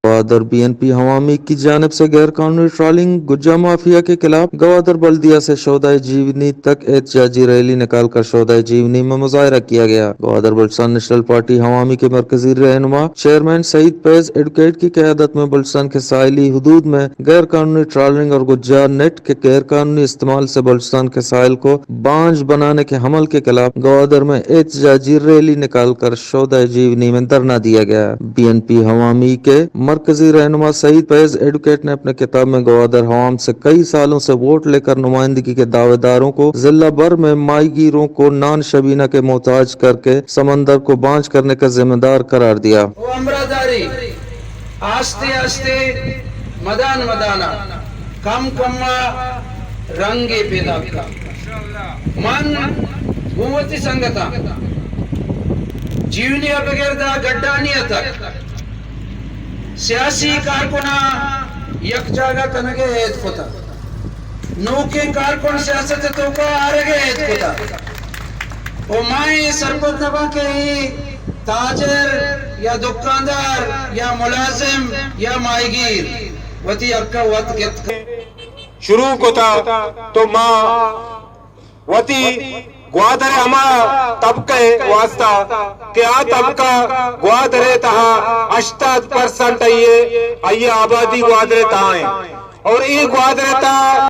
Gwadar be N P عوامی کی جانب سے غیر قانونی ٹرالنگ گجا مافیا کے خلاف گوادر بلدیہ سے شودائے جیونی تک احتجاجی ریلی نکال کر شودائے جیونی میں مظاہرہ کیا گیا۔ گوادر بلوچستان نیشنل پارٹی عوامی کے مرکزی رہنما چیئرمین سعید فیض ایڈوکیٹ کی قیادت میں بلوچستان کے ساحلی حدود میں غیر قانونی ٹرالنگ اور گجا نیٹ کے غیر قانونی استعمال سے بلوچستان کے ساحل کو بانجھ بنانے کے حمل کے خلاف گوادر میں احتجاجی ریلی نکال کر شودائے جیونی میں دھرنا دیا گیا۔ بی این پی عوامی کے مرکزی رہنما سعید فیض ایڈوکیٹ نے اپنے خطاب میں گوادر عوام سے کئی سالوں سے ووٹ لے کر نمائندگی کے دعوے داروں کو ضلع بھر میں ماہی گیروں کو نان شبینہ کے محتاج کر کے سمندر کو بانجھ کرنے کا ذمہ دار قرار دیا۔ آستے آستے مدان مدانا کم کما رنگے پیدا کا من قوتی سنگتا جیونی بغیر دا گڈانیہ تک سیاسی کارکنہ یک جاگہ تنگے عید کتا نوکے کارکن سیاست تو کا آرگے عید کتا او مائیں سرپت نبا کے ہی تاجر یا دکاندار یا ملازم یا مائیگیر وطی اکا وط گت شروع کو تھا تو ماں وطی گوادر ہما طبقہ واسطہ کہ آ طبقہ گوادر تہا 80% آئیے آبادی گوادر تہا ہیں اور یہ گوادر تہا